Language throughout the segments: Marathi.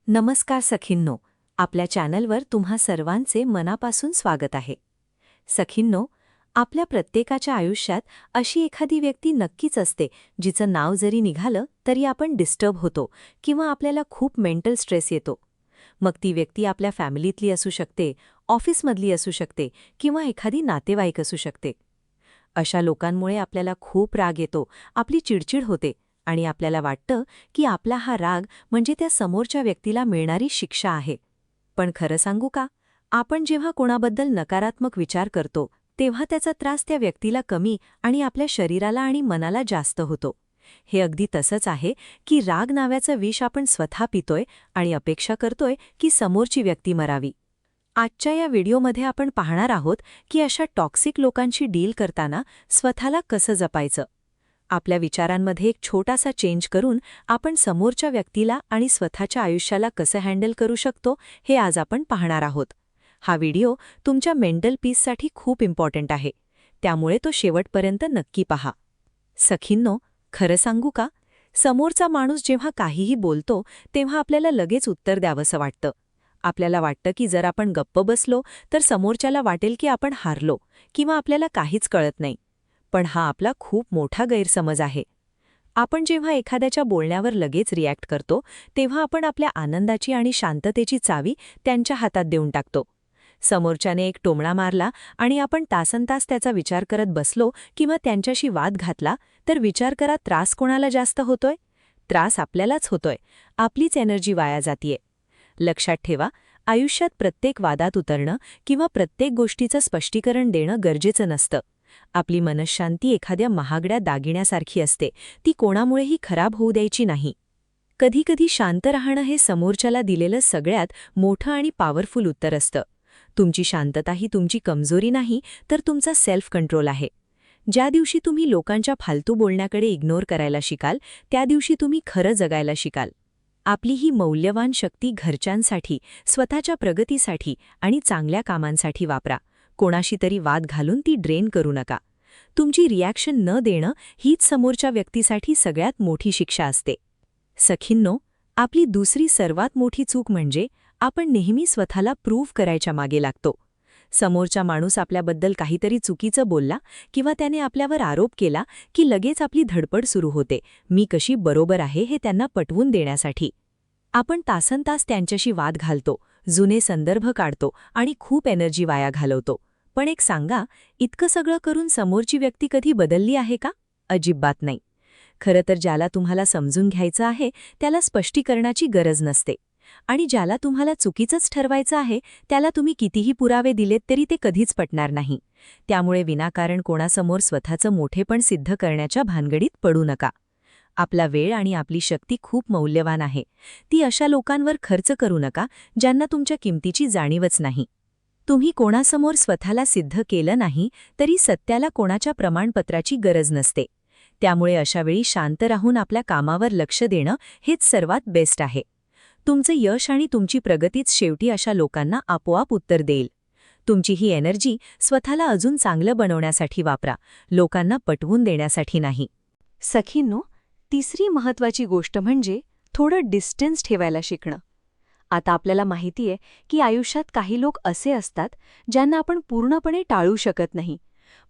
नमस्कार सखींनो, आपल्या चॅनलवर तुम्हा सर्वांचे मनापासून स्वागत आहे. सखींनो, आपल्या प्रत्येकाच्या आयुष्यात अशी एखादी व्यक्ती नक्कीच असते जिचं नाव जरी निघालं तरी आपण डिस्टर्ब होतो किंवा आपल्याला खूप मेंटल स्ट्रेस येतो. मग ती व्यक्ती आपल्या फॅमिलीतली असू शकते, ऑफिसमधली असू शकते किंवा एखादी नातेवाईक असू शकते. अशा लोकांमुळे आपल्याला खूप राग येतो, आपली चिडचिड होते आणि आपल्याला वाटतं की आपला हा राग म्हणजे त्या समोरच्या व्यक्तीला मिळणारी शिक्षा आहे. पण खरं सांगू का, आपण जेव्हा कोणाबद्दल नकारात्मक विचार करतो तेव्हा त्याचा त्रास त्या व्यक्तीला कमी आणि आपल्या शरीराला आणि मनाला जास्त होतो. हे अगदी तसंच आहे की राग नावाचं विष आपण स्वतः पितोय आणि अपेक्षा करतोय की समोरची व्यक्ती मरावी. आजच्या या व्हिडिओमध्ये आपण पाहणार आहोत की अशा टॉक्सिक लोकांशी डील करताना स्वतःला कसं जपायचं. आपल्या विचारांमध्ये एक छोटासा चेंज करून आपण समोरच्या व्यक्तीला आणि स्वतःच्या आयुष्याला कसं हँडल करू शकतो हे आज आपण पाहणार आहोत. हा व्हिडिओ तुमच्या मेंटल पीससाठी खूप इम्पॉर्टंट आहे, त्यामुळे तो शेवटपर्यंत नक्की पहा. सखींनो, खरं सांगू का, समोरचा माणूस जेव्हा काहीही बोलतो तेव्हा आपल्याला लगेच उत्तर द्यावंसं वाटतं. आपल्याला वाटतं की जर आपण गप्प बसलो तर समोरच्याला वाटेल की आपण हारलो किंवा आपल्याला काहीच कळत नाही. पण हा आपला खूप मोठा गैरसमज आहे. आपण जेव्हा एखाद्याच्या बोलण्यावर लगेच रिॲक्ट करतो तेव्हा आपण आपल्या आनंदाची आणि शांततेची चावी त्यांच्या हातात देऊन टाकतो. समोरच्याने एक टोमणा मारला आणि आपण तासनतास त्याचा विचार करत बसलो किंवा त्यांच्याशी वाद घातला तर विचार करा, त्रास कोणाला जास्त होतोय? त्रास आपल्यालाच होतोय. आपलीच एनर्जी वाया जातीये. लक्षात ठेवा, आयुष्यात प्रत्येक वादात उतरणं किंवा प्रत्येक गोष्टीचं स्पष्टीकरण देणं गरजेचं नसतं. आपली मनःशांती एखाद्या महागड्या दागिन्यासारखी असते, ती कोणामुळेही खराब होऊ द्यायची नाही. कधीकधी शांत राहणं हे समोरच्याला दिलेलं सगळ्यात मोठं आणि पॉवरफुल उत्तर असतं. तुमची शांतता ही तुमची कमजोरी नाही, तर तुमचा सेल्फ कंट्रोल आहे. ज्या दिवशी तुम्ही लोकांच्या फालतू बोलण्याकडे इग्नोर करायला शिकाल, त्या दिवशी तुम्ही खरं जगायला शिकाल. आपली ही मौल्यवान शक्ती घरच्यांसाठी, स्वतःच्या प्रगतीसाठी आणि चांगल्या कामांसाठी वापरा. कोणाशी तरी वाद घालून ती ड्रेन करू नका. तुमची रिॲक्शन न देणं हीच समोरच्या व्यक्तीसाठी सगळ्यात मोठी शिक्षा असते. सखींनो, आपली दुसरी सर्वात मोठी चूक म्हणजे आपण नेहमी स्वतःला प्रूव्ह करायच्या मागे लागतो. समोरचा माणूस आपल्याबद्दल काहीतरी चुकीचं बोलला किंवा त्याने आपल्यावर आरोप केला की लगेच आपली धडपड सुरू होते, मी कशी बरोबर आहे हे त्यांना पटवून देण्यासाठी. आपण तासनतास त्यांच्याशी वाद घालतो, जुने संदर्भ काढतो आणि खूप एनर्जी वाया घालवतो. पण एक सांगा, इतकं सगळं करून समोरची व्यक्ती कधी बदलली आहे का? अजिबात नाही. खरं तर ज्याला तुम्हाला समजून घ्यायचं आहे त्याला स्पष्टीकरणाची गरज नसते. आणि ज्याला तुम्हाला चुकीचंच ठरवायचं आहे त्याला तुम्ही कितीही पुरावे दिलेत तरी ते कधीच पटणार नाही. त्यामुळे विनाकारण कोणासमोर स्वतःचं मोठेपण सिद्ध करण्याच्या भानगडीत पडू नका. आपला वेळ आणि आपली शक्ती खूप मौल्यवान आहे. ती अशा लोकांवर खर्च करू नका ज्यांना तुमच्या किमतीची जाणीवच नाही. तुम्ही कोणासमोर स्वतःला सिद्ध केलं नाही तरी सत्याला कोणाच्या प्रमाणपत्राची गरज नसते. त्यामुळे अशावेळी शांत राहून आपल्या कामावर लक्ष देणं हेच सर्वात बेस्ट आहे. तुमचं यश आणि तुमची प्रगतीच शेवटी अशा लोकांना आपोआप उत्तर देईल. तुमची ही एनर्जी स्वतःला अजून चांगलं बनवण्यासाठी वापरा, लोकांना पटवून देण्यासाठी नाही. सखींनो, तिसरी महत्त्वाची गोष्ट म्हणजे थोडं डिस्टन्स ठेवायला शिकणं. आता आपल्याला माहिती आहे की आयुष्यात काही लोक असे असतात ज्यांना आपण पूर्णपणे टाळू शकत नाही.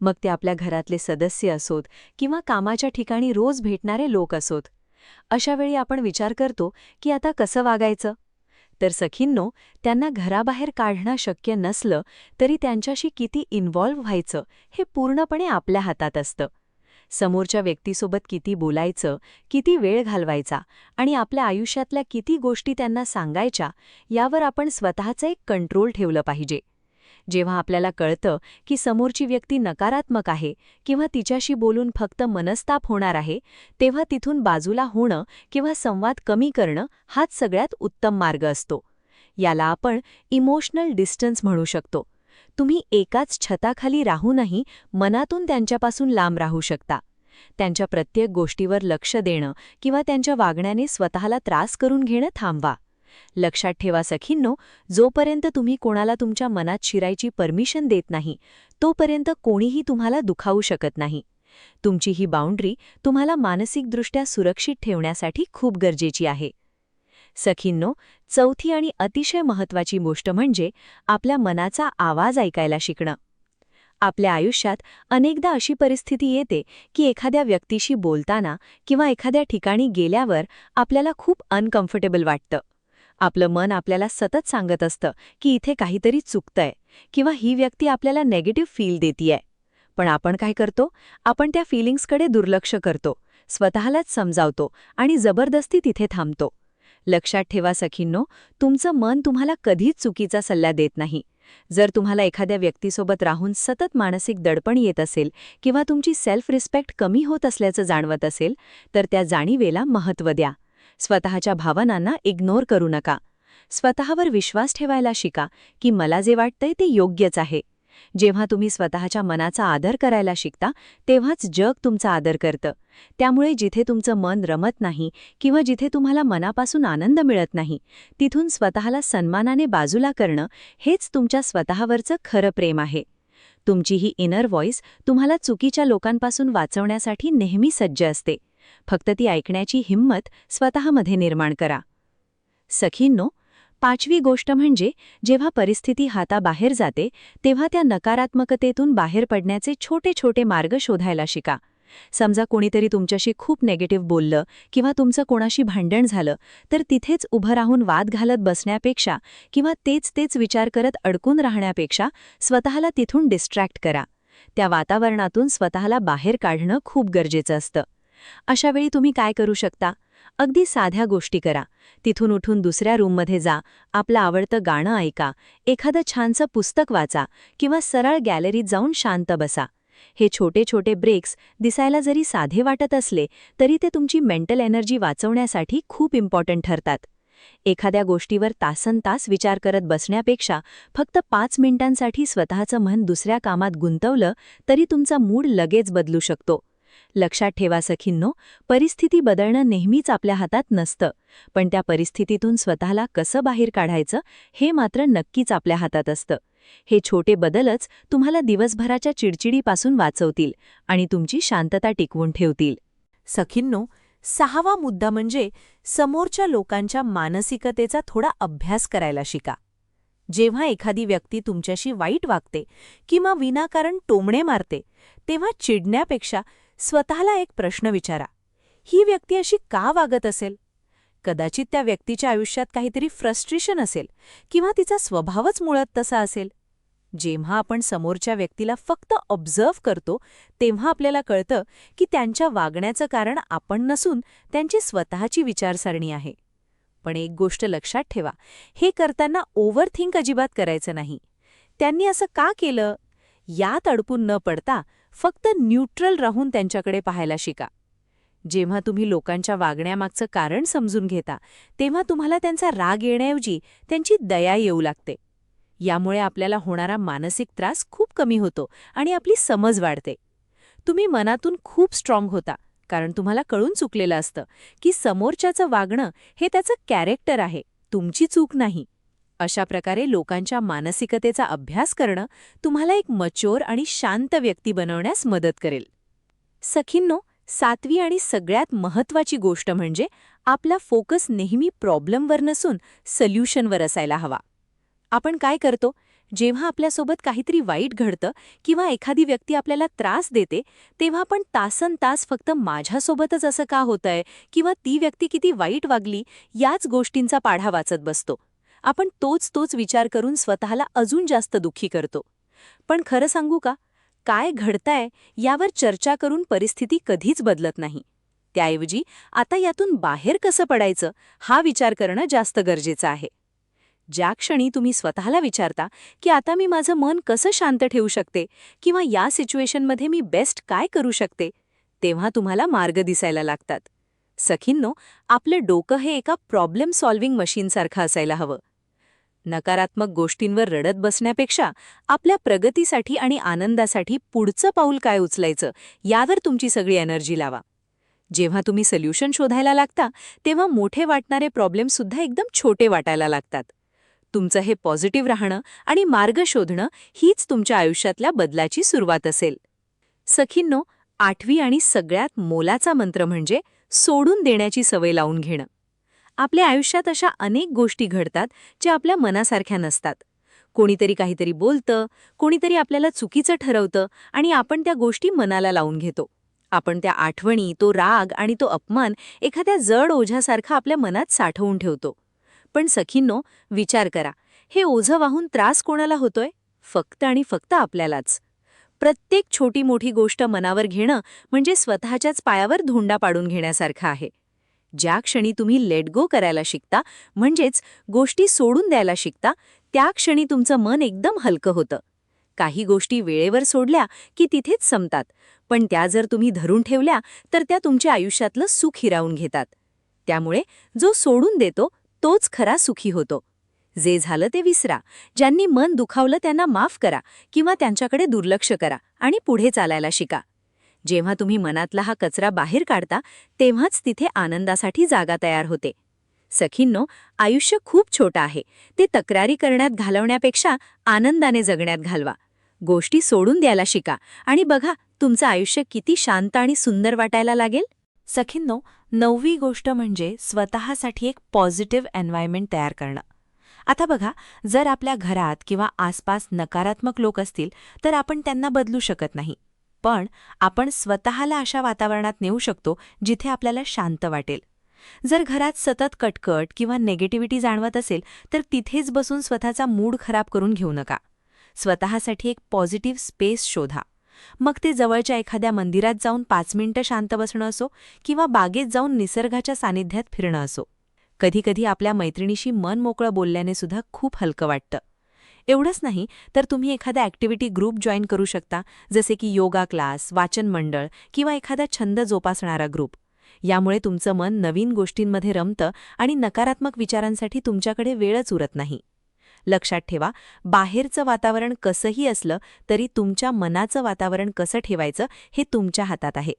मग ते आपल्या घरातले सदस्य असोत किंवा कामाच्या ठिकाणी रोज भेटणारे लोक असोत. अशावेळी आपण विचार करतो की आता कसं वागायचं. तर सखींनो, त्यांना घराबाहेर काढणं शक्य नसलं तरी त्यांच्याशी किती इन्व्हॉल्व्ह व्हायचं हे पूर्णपणे आपल्या हातात असतं. समोरच्या व्यक्तीसोबत किती बोलायचं, किती वेळ घालवायचा आणि आपल्या आयुष्यातल्या किती गोष्टी त्यांना सांगायच्या यावर आपण स्वतःचं एक कंट्रोल ठेवलं पाहिजे. जेव्हा आपल्याला कळतं की समोरची व्यक्ती नकारात्मक आहे किंवा तिच्याशी बोलून फक्त मनस्ताप होणार आहे, तेव्हा तिथून बाजूला होणं किंवा संवाद कमी करणं हाच सगळ्यात उत्तम मार्ग असतो. याला आपण इमोशनल डिस्टन्स म्हणू शकतो. तुम्ही एकाच छताखाली राहूनही मनातून त्यांच्यापासून लांब राहू शकता. त्यांच्या प्रत्येक गोष्टीवर लक्ष देणं किंवा त्यांच्या वागण्याने स्वतःला त्रास करून घेणं थांबवा. लक्षात ठेवा सखींनो, जोपर्यंत तुम्ही कोणाला तुमच्या मनात शिरायची परमिशन देत नाही, तोपर्यंत कोणीही तुम्हाला दुखावू शकत नाही. तुमची ही बाउंड्री तुम्हाला मानसिकदृष्ट्या सुरक्षित ठेवण्यासाठी खूप गरजेची आहे. सखींनो, चौथी आणि अतिशय महत्त्वाची गोष्ट म्हणजे आपल्या मनाचा आवाज ऐकायला शिकणं. आपल्या आयुष्यात अनेकदा अशी परिस्थिती येते की एखाद्या व्यक्तीशी बोलताना किंवा एखाद्या ठिकाणी गेल्यावर आपल्याला खूप अनकम्फर्टेबल वाटतं. आपलं मन आपल्याला सतत सांगत असतं की इथे काहीतरी चुकतंय किंवा ही व्यक्ती आपल्याला नेगेटिव्ह फील देतीये. पण आपण काय करतो? आपण त्या फीलिंग्सकडे दुर्लक्ष करतो, स्वतःलाच समजावतो आणि जबरदस्ती तिथे थांबतो. लक्षात ठेवा सखींनो, तुमचं मन तुम्हाला कधीच चुकीचा सल्ला देत नाही. जर तुम्हाला एखाद्या व्यक्तीसोबत राहून सतत मानसिक दडपण येत असेल किंवा तुमची सेल्फ रिस्पेक्ट कमी होत असल्याचं जाणवत असेल, तर त्या जाणीवेला महत्त्व द्या. स्वतःच्या भावनांना इग्नोर करू नका. स्वतःवर विश्वास ठेवायला शिका की मला जे वाटतंय ते योग्यच आहे. जेव्हा तुम्ही स्वतःच्या मनाचा आदर करायला शिकता, तेव्हाच जग तुमचा आदर करतं. त्यामुळे जिथे तुमचं मन रमत नाही किंवा जिथे तुम्हाला मनापासून आनंद मिळत नाही, तिथून स्वतःला सन्मानाने बाजूला करणं हेच तुमच्या स्वतःवरचं खरं प्रेम आहे. तुमची ही इनर व्हॉइस तुम्हाला चुकीच्या लोकांपासून वाचवण्यासाठी नेहमी सज्ज असते. फक्त ती ऐकण्याची हिंमत स्वतःमध्ये निर्माण करा. सखींनो, पाचवी गोष्ट म्हणजे जेव्हा परिस्थिती हाताबाहेर जाते तेव्हा त्या नकारात्मकतेतून बाहेर पडण्याचे छोटे छोटे मार्ग शोधायला शिका. समजा कोणीतरी तुमच्याशी खूप नेगेटिव्ह बोललं किंवा तुमचं कोणाशी भांडण झालं, तर तिथेच उभं राहून वाद घालत बसण्यापेक्षा किंवा तेच विचार करत अडकून राहण्यापेक्षा स्वतःला तिथून डिस्ट्रॅक्ट करा. त्या वातावरणातून स्वतःला बाहेर काढणं खूप गरजेचं असतं. अशावेळी तुम्ही काय करू शकता? अगदी साध्या गोष्टी करा. तिथून उठून दुसऱ्या रूममध्ये जा, आपलं आवडतं गाणं ऐका, एखादं छानसं पुस्तक वाचा किंवा सरळ गॅलरीत जाऊन शांत बसा. हे छोटे छोटे ब्रेक्स दिसायला जरी साधे वाटत असले तरी ते तुमची मेंटल एनर्जी वाचवण्यासाठी खूप इम्पॉर्टंट ठरतात. एखाद्या गोष्टीवर तासनतास विचार करत बसण्यापेक्षा फक्त 5 मिनिटांसाठी स्वतःचं मन दुसऱ्या कामात गुंतवलं तरी तुमचा मूड लगेच बदलू शकतो. लक्षात ठेवा सखींनो, परिस्थिती बदलणं नेहमीच आपल्या हातात नसतं, पण त्या परिस्थितीतून स्वतःला कसं बाहेर काढायचं हे मात्र नक्कीच आपल्या हातात असतं. हे छोटे बदलच तुम्हाला दिवसभराच्या चिडचिडीपासून वाचवतील आणि तुमची शांतता टिकवून ठेवतील. सखींनो, 6वा मुद्दा म्हणजे समोरच्या लोकांच्या मानसिकतेचा थोडा अभ्यास करायला शिका. जेव्हा एखादी व्यक्ती तुमच्याशी वाईट वागते किंवा विनाकारण टोमणे मारते, तेव्हा चिडण्यापेक्षा स्वतःला एक प्रश्न विचारा, ही व्यक्ती अशी का वागत असेल? कदाचित त्या व्यक्तीच्या आयुष्यात काहीतरी फ्रस्ट्रेशन असेल किंवा तिचा स्वभावच मुळात तसा असेल. जेव्हा आपण समोरच्या व्यक्तीला फक्त ऑब्झर्व्ह करतो, तेव्हा आपल्याला कळतं की त्यांच्या वागण्याचं कारण आपण नसून त्यांची स्वतःची विचारसरणी आहे. पण एक गोष्ट लक्षात ठेवा, हे करताना ओव्हरथिंक अजिबात करायचं नाही. त्यांनी असं का केलं यात अडकून न पडता फक्त न्यूट्रल राहून त्यांच्याकडे पाहायला शिका. जेव्हा तुम्ही लोकांच्या वागण्यामागचं कारण समजून घेता, तेव्हा तुम्हाला त्यांचा राग येण्याऐवजी त्यांची दया येऊ लागते. यामुळे आपल्याला होणारा मानसिक त्रास खूप कमी होतो आणि आपली समज वाढते. तुम्ही मनातून खूप स्ट्रॉंग होता, कारण तुम्हाला कळून चुकलेलं असतं की समोरच्याचं वागणं हे त्याचं कॅरेक्टर आहे, तुमची चूक नाही. अशा प्रकारे लोकांच्या मानसिकतेचा अभ्यास करणं तुम्हाला एक मच्युअर आणि शांत व्यक्ती बनवण्यास मदत करेल. सखींनो, 7वी आणि सगळ्यात महत्त्वाची गोष्ट म्हणजे आपला फोकस नेहमी प्रॉब्लेमवर नसून सोल्युशनवर असायला हवा. आपण काय करतो? जेव्हा आपल्यासोबत काहीतरी वाईट घडतं किंवा एखादी व्यक्ती आपल्याला त्रास देते, तेव्हा आपण तासनतास फक्त माझ्यासोबतच असं का होतंय किंवा ती व्यक्ती किती वाईट वागली याच गोष्टींचा पाढा वाचत बसतो. आपण तोच विचार करून स्वतःला अजून जास्त दुःखी करतो. पण खरं सांगू का, काय घडतंय यावर चर्चा करून परिस्थिती कधीच बदलत नाही. त्याऐवजी आता यातून बाहेर कसं पडायचं हा विचार करणं जास्त गरजेचं आहे. ज्या क्षणी तुम्ही स्वतःला विचारता की आता मी माझं मन कसं शांत ठेवू शकते किंवा या सिच्युएशनमध्ये मी बेस्ट काय करू शकते, तेव्हा तुम्हाला मार्ग दिसायला लागतात. सखींनो, आपलं डोकं हे एका प्रॉब्लेम सॉल्व्हिंग मशीनसारखं असायला हवं. नकारात्मक गोष्टींवर रडत बसण्यापेक्षा आपल्या प्रगतीसाठी आणि आनंदासाठी पुढचं पाऊल काय उचलायचं यावर तुमची सगळी एनर्जी लावा. जेव्हा तुम्ही सोल्युशन शोधायला लागता, तेव्हा मोठे वाटणारे प्रॉब्लेमसुद्धा एकदम छोटे वाटायला लागतात. तुमचं हे पॉझिटिव्ह राहणं आणि मार्ग शोधणं हीच तुमच्या आयुष्यातल्या बदलाची सुरुवात असेल. सखींनो, 8वी आणि सगळ्यात मोलाचा मंत्र म्हणजे सोडून देण्याची सवय लावून घेणं. आपल्या आयुष्यात अशा अनेक गोष्टी घडतात ज्या आपल्या मनासारख्या नसतात. कोणीतरी काहीतरी बोलतं, कोणीतरी आपल्याला चुकीचं ठरवतं आणि आपण त्या गोष्टी मनाला लावून घेतो. आपण त्या आठवणी, तो राग आणि तो अपमान एखाद्या जड ओझ्यासारखा आपल्या मनात साठवून ठेवतो. पण सखींनो, विचार करा, हे ओझं वाहून त्रास कोणाला होतोय? फक्त आणि फक्त आपल्यालाच. प्रत्येक छोटी मोठी गोष्ट मनावर घेणं म्हणजे स्वतःच्याच पायावर धोंडा पाडून घेण्यासारखं आहे. ज्या क्षणी तुम्ही लेट गो करायला शिकता, म्हणजेच गोष्टी सोडून द्यायला शिकता, त्या क्षणी तुमचं मन एकदम हलकं होतं. काही गोष्टी वेळेवर सोडल्या की तिथेच संपतात, पण त्या जर तुम्ही धरून ठेवल्या तर त्या तुमच्या आयुष्यातलं सुख हिरावून घेतात. त्यामुळे जो सोडून देतो तोच खरा सुखी होतो. जे झालं ते विसरा, ज्यांनी मन दुखावलं त्यांना माफ करा किंवा त्यांच्याकडे दुर्लक्ष करा आणि पुढे चालायला शिका. जेव्हा तुम्ही मनातला हा कचरा बाहेर काढता, तेव्हाच तिथे आनंदासाठी जागा तयार होते. सखींनो, आयुष्य खूप छोटं आहे. ते तक्रारी करण्यात घालवण्यापेक्षा आनंदाने जगण्यात घालवा. गोष्टी सोडून द्यायला शिका आणि बघा, तुमचं आयुष्य किती शांत आणि सुंदर वाटायला लागेल. सखींनो, 9वी गोष्ट म्हणजे स्वतःसाठी एक पॉझिटिव्ह एन्व्हायरमेंट तयार करणं. आता बघा, जर आपल्या घरात किंवा आसपास नकारात्मक लोक असतील तर आपण त्यांना बदलू शकत नाही. पण आपण स्वतःला अशा वातावरणात नेऊ शकतो जिथे आपल्याला शांत वाटेल. जर घरात सतत कटकट किंवा नेगेटिव्हिटी जाणवत असेल तर तिथेच बसून स्वतःचा मूड खराब करून घेऊ नका. स्वतःसाठी एक पॉझिटिव्ह स्पेस शोधा. मग ते जवळच्या एखाद्या मंदिरात जाऊन 5 मिनिटं शांत बसणं असो किंवा बागेत जाऊन निसर्गाच्या सानिध्यात फिरणं असो. कधीकधी आपल्या मैत्रिणीशी मन मोकळं बोलल्याने सुद्धा खूप हलकं वाटतं. एवढंच नाही तर तुम्ही एखादा ॲक्टिव्हिटी ग्रुप जॉईन करू शकता, जसे की योगा क्लास, वाचन मंडळ किंवा एखादा छंद जोपासणारा ग्रुप. यामुळे तुमचं मन नवीन गोष्टींमध्ये रमतं आणि नकारात्मक विचारांसाठी तुमच्याकडे वेळच उरत नाही. लक्षात ठेवा, बाहेरचं वातावरण कसंही असलं तरी तुमच्या मनाचं वातावरण कसं ठेवायचं हे तुमच्या हातात आहे.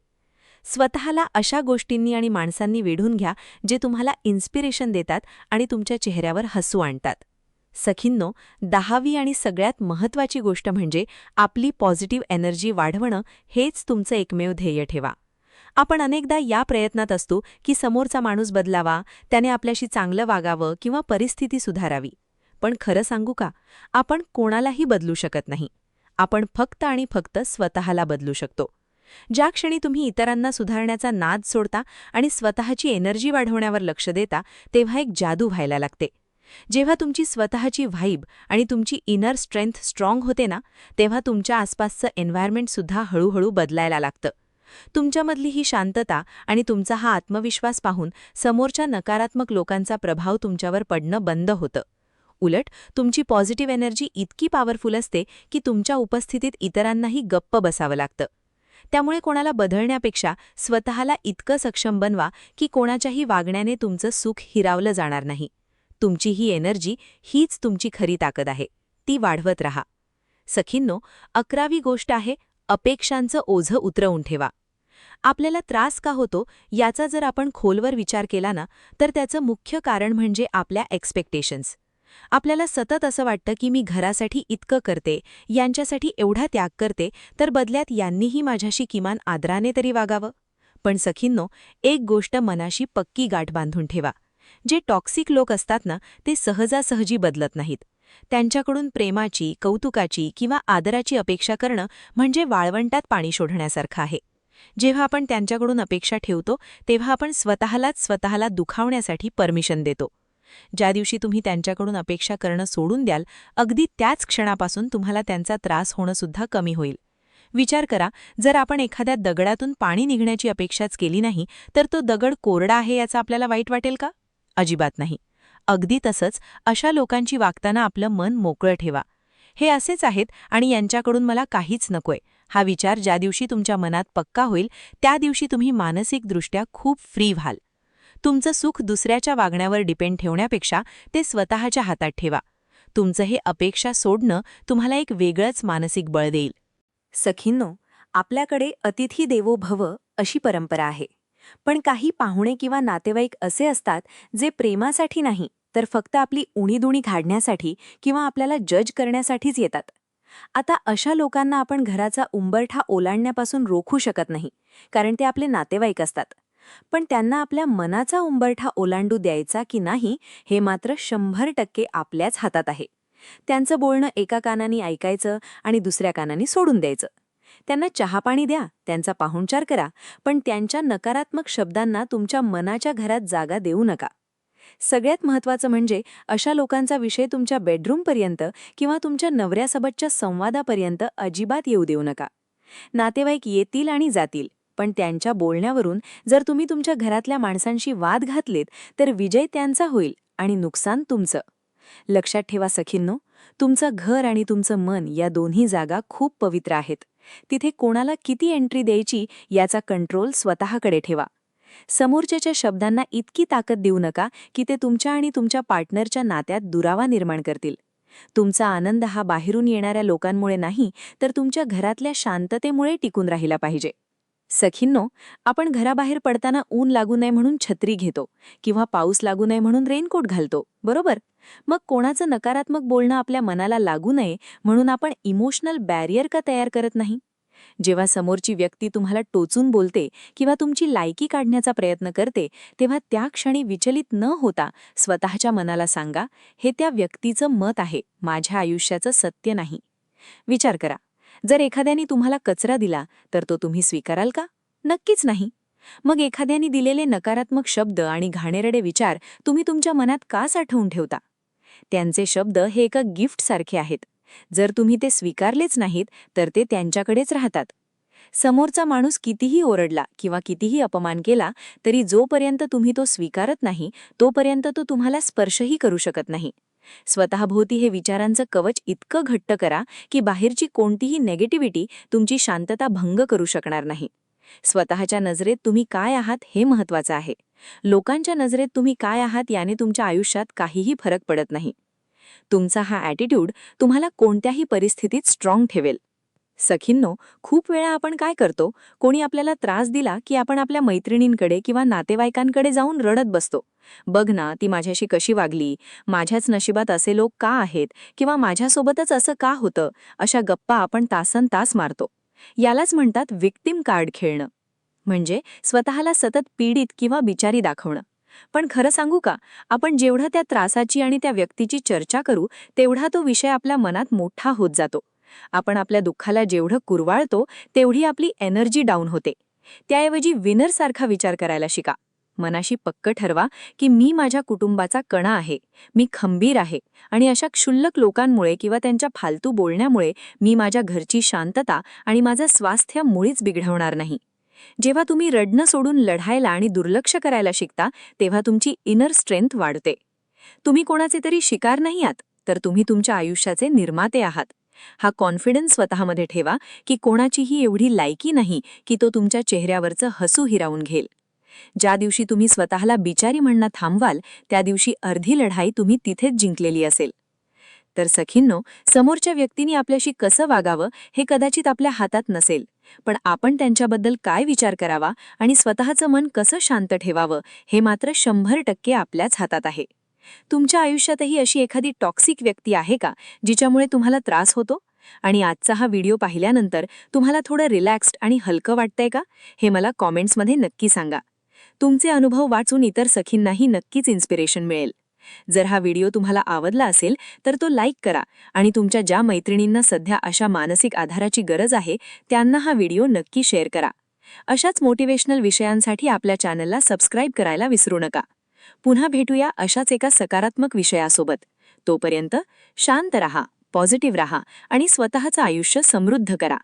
स्वतःला अशा गोष्टींनी आणि माणसांनी वेढून घ्या जे तुम्हाला इन्स्पिरेशन देतात आणि तुमच्या चेहऱ्यावर हसू आणतात. सखींनो, 10वी आणि सगळ्यात महत्त्वाची गोष्ट म्हणजे आपली पॉझिटिव्ह एनर्जी वाढवणं हेच तुमचं एकमेव ध्येय ठेवा. आपण अनेकदा या प्रयत्नात असतो की समोरचा माणूस बदलावा, त्याने आपल्याशी चांगलं वागावं किंवा परिस्थिती सुधारावी. पण खरं सांगू का, आपण कोणालाही बदलू शकत नाही. आपण फक्त आणि फक्त स्वतःला बदलू शकतो. ज्या क्षणी तुम्ही इतरांना सुधारण्याचा नाद सोडता आणि स्वतःची एनर्जी वाढवण्यावर लक्ष देता, तेव्हा एक जादू व्हायला लागते. जेव्हा तुमची स्वतःची व्हाईब आणि तुमची इनर स्ट्रेंथ स्ट्रॉंग होते ना, तेव्हा तुमच्या आसपासचं एन्व्हायरमेंटसुद्धा हळूहळू बदलायला लागतं. तुमच्यामधली ही शांतता आणि तुमचा हा आत्मविश्वास पाहून समोरच्या नकारात्मक लोकांचा प्रभाव तुमच्यावर पडणं बंद होतं. उलट तुमची पॉझिटिव्ह एनर्जी इतकी पॉवरफुल असते की तुमच्या उपस्थितीत इतरांनाही गप्प बसावं लागतं. त्यामुळे कोणाला बदलण्यापेक्षा स्वतःला इतकं सक्षम बनवा की कोणाच्याही वागण्याने तुमचं सुख हिरावलं जाणार नाही. तुमची ही एनर्जी हीच तुमची खरी ताकद आहे. ती वाढवत रहा. सखींनो, 11वी गोष्ट आहे अपेक्षांचं ओझं उतरवून ठेवा. आपल्याला त्रास का होतो याचा जर आपण खोलवर विचार केला ना, तर त्याचं मुख्य कारण म्हणजे आपल्या एक्स्पेक्टेशन्स. आपल्याला सतत असं वाटतं की मी घरासाठी इतकं करते, यांच्यासाठी एवढा त्याग करते, तर बदल्यात यांनीही माझ्याशी किमान आदराने तरी वागावं. पण सखींनो, एक गोष्ट मनाशी पक्की गाठ बांधून ठेवा. जे टॉक्सिक लोक असतात ना, ते सहजासहजी बदलत नाहीत. त्यांच्याकडून प्रेमाची, कौतुकाची किंवा आदराची अपेक्षा करणं म्हणजे वाळवंटात पाणी शोधण्यासारखं आहे. जेव्हा आपण त्यांच्याकडून अपेक्षा ठेवतो, तेव्हा आपण स्वतःला दुखावण्यासाठी परमिशन देतो. ज्या दिवशी तुम्ही त्यांच्याकडून अपेक्षा करणं सोडून द्याल, अगदी त्याच क्षणापासून तुम्हाला त्यांचा त्रास होणं सुद्धा कमी होईल. विचार करा, जर आपण एखाद्या दगडातून पाणी निघण्याची अपेक्षाच केली नाही, तर तो दगड कोरडा आहे याचा आपल्याला वाईट वाटेल का? अजिबात नाही. अगदी तसंच अशा लोकांची वागताना आपलं मन मोकळं ठेवा. हे असेच आहेत आणि यांच्याकडून मला काहीच नकोय, हा विचार ज्या दिवशी तुमच्या मनात पक्का होईल, त्या दिवशी तुम्ही मानसिकदृष्ट्या खूप फ्री व्हाल. तुमचं सुख दुसऱ्याच्या वागण्यावर डिपेंड ठेवण्यापेक्षा ते स्वतःच्या हातात ठेवा. तुमचं हे अपेक्षा सोडणं तुम्हाला एक वेगळंच मानसिक बळ देईल. सखींनो, आपल्याकडे अतिथी देवो भव अशी परंपरा आहे. पण काही पाहुणे किंवा नातेवाईक असे असतात जे प्रेमासाठी नाही, तर फक्त आपली उणीदुणी काढण्यासाठी किंवा आपल्याला जज करण्यासाठीच येतात. आता अशा लोकांना आपण घराचा उंबरठा ओलांडण्यापासून रोखू शकत नाही, कारण ते आपले नातेवाईक असतात. पण त्यांना आपल्या मनाचा उंबरठा ओलांडू द्यायचा की नाही हे मात्र 100% आपल्याच हातात आहे. त्यांचं बोलणं एका कानाने ऐकायचं आणि दुसऱ्या कानाने सोडून द्यायचं. त्यांना चहापाणी द्या, त्यांचा पाहुणचार करा, पण त्यांच्या नकारात्मक शब्दांना तुमच्या मनाच्या घरात जागा देऊ नका. सगळ्यात महत्त्वाचं म्हणजे अशा लोकांचा विषय तुमच्या बेडरूमपर्यंत किंवा तुमच्या नवऱ्यासोबतच्या संवादापर्यंत अजिबात येऊ देऊ नका. नातेवाईक येतील आणि जातील, पण त्यांच्या बोलण्यावरून जर तुम्ही तुमच्या घरातल्या माणसांशी वाद घातलेत तर विजय त्यांचा होईल आणि नुकसान तुमचं. लक्षात ठेवा सखींनो, तुमचं घर आणि तुमचं मन या दोन्ही जागा खूप पवित्र आहेत. तिथे कोणाला किती एंट्री द्यायची याचा कंट्रोल स्वतःकडे ठेवा. समोरच्याच्या शब्दांना इतकी ताकद देऊ नका की ते तुमच्या आणि तुमच्या पार्टनरच्या नात्यात दुरावा निर्माण करतील. तुमचा आनंद हा बाहेरून येणाऱ्या लोकांमुळे नाही, तर तुमच्या घरातल्या शांततेमुळे टिकून राहिला पाहिजे. सखींनो, आपण घराबाहेर पडताना ऊन लागू नये म्हणून छत्री घेतो किंवा पाऊस लागू नये म्हणून रेनकोट घालतो, बरोबर? मग कोणाचं नकारात्मक बोलणं आपल्या मनाला लागू नये म्हणून आपण इमोशनल बॅरियर का तयार करत नाही? जेव्हा समोरची व्यक्ती तुम्हाला टोचून बोलते किंवा तुमची लायकी काढण्याचा प्रयत्न करते, तेव्हा त्या क्षणी विचलित न होता स्वतःच्या मनाला सांगा, हे त्या व्यक्तीचं मत आहे, माझ्या आयुष्याचं सत्य नाही. विचार करा, जर एखाद्याने तुम्हाला कचरा दिला तर तो तुम्ही स्वीकाराल का? नक्कीच नाही. मग एखाद्याने दिलेले नकारात्मक शब्द आणि घाणेरडे विचार तुम्ही तुमच्या मनात का साठवून ठेवता? त्यांचे शब्द हे एका गिफ्टसारखे आहेत. जर तुम्ही ते स्वीकारलेच नाहीत तर ते त्यांच्याकडेच राहतात. समोरचा माणूस कितीही ओरडला किंवा कितीही अपमान केला तरी जोपर्यंत तुम्ही तो स्वीकारत नाही तोपर्यंत तो तुम्हाला स्पर्शही करू शकत नाही. स्वतःभोवती हे विचारांचं कवच इतकं घट्ट करा की बाहेरची कोणतीही नेगेटिव्हिटी तुमची शांतता भंग करू शकणार नाही. स्वतःच्या नजरेत तुम्ही काय आहात हे महत्त्वाचं आहे. लोकांच्या नजरेत तुम्ही काय आहात याने तुमच्या आयुष्यात काहीही फरक पडत नाही. तुमचा हा ॲटिट्यूड तुम्हाला कोणत्याही परिस्थितीत स्ट्रॉंग ठेवेल. सखींनो, खूप वेळा आपण काय करतो, कोणी आपल्याला त्रास दिला की आपण आपल्या मैत्रिणींकडे किंवा नातेवाईकांकडे जाऊन रडत बसतो. बघ ना, ती माझ्याशी कशी वागली, माझ्याच नशिबात असे लोक का आहेत किंवा माझ्यासोबतच असं का होतं, अशा गप्पा आपण तासनतास मारतो. यालाच म्हणतात विक्टिम कार्ड खेळणं, म्हणजे स्वतःला सतत पीडित किंवा बिचारी दाखवणं. पण खरं सांगू का, आपण जेवढं त्या त्रासाची आणि त्या व्यक्तीची चर्चा करू तेवढा तो विषय आपल्या मनात मोठा होत जातो. आपण आपल्या दुःखाला जेवढं कुरवाळतो तेवढी आपली एनर्जी डाऊन होते. त्याऐवजी विनरसारखा विचार करायला शिका. मनाशी पक्क ठरवा की मी माझ्या कुटुंबाचा कणा आहे, मी खंबीर आहे आणि अशा क्षुल्लक लोकांमुळे किंवा त्यांच्या फालतू बोलण्यामुळे मी माझ्या घरची शांतता आणि माझं स्वास्थ्य मुळीच बिघडवणार नाही. जेव्हा तुम्ही रडणं सोडून लढायला आणि दुर्लक्ष करायला शिकता तेव्हा तुमची इनर स्ट्रेंथ वाढते. तुम्ही कोणाचे तरी शिकार नाही आहात, तर तुम्ही तुमच्या आयुष्याचे निर्माते आहात. हा कॉन्फिडन्स स्वतःमध्ये ठेवा की कोणाचीही एवढी लायकी नाही की तो तुमच्या चेहऱ्यावरचं हसू हिरावून घेईल. ज्या दिवशी तुम्ही स्वतःला बिचारी म्हणणं थांबवाल त्या दिवशी अर्धी लढाई तुम्ही तिथेच जिंकलेली असेल. तर सखींनो, समोरच्या व्यक्तीने आपल्याशी कसं वागावं हे कदाचित आपल्या हातात नसेल, पण आपण त्यांच्याबद्दल काय विचार करावा आणि स्वतःचं मन कसं शांत ठेवावं हे मात्र 100% आपल्याच हातात आहे. तुमच्या आयुष्यातही अशी एखादी टॉक्सिक व्यक्ती आहे का जिच्यामुळे तुम्हाला त्रास होतो? आणि आजचा हा व्हिडिओ पाहिल्यानंतर तुम्हाला थोडं रिलॅक्स्ड आणि हलकं वाटतंय का हे मला कॉमेंट्समध्ये नक्की सांगा. तुमचे अनुभव वाचून इतर सखींनाही नक्कीच इन्स्पिरेशन मिळेल. जर हा व्हिडिओ तुम्हाला आवडला असेल तर तो लाईक करा आणि तुमच्या ज्या मैत्रिणींना सध्या अशा मानसिक आधाराची गरज आहे त्यांना हा व्हिडिओ नक्की शेअर करा. अशाच मोटिवेशनल विषयांसाठी आपल्या चॅनलला सबस्क्राईब करायला विसरू नका. पुन्हा भेटूया अशाच एका सकारात्मक विषयासोबत. तोपर्यंत शांत रहा, पॉझिटिव्ह रहा आणि स्वतःचं आयुष्य समृद्ध करा.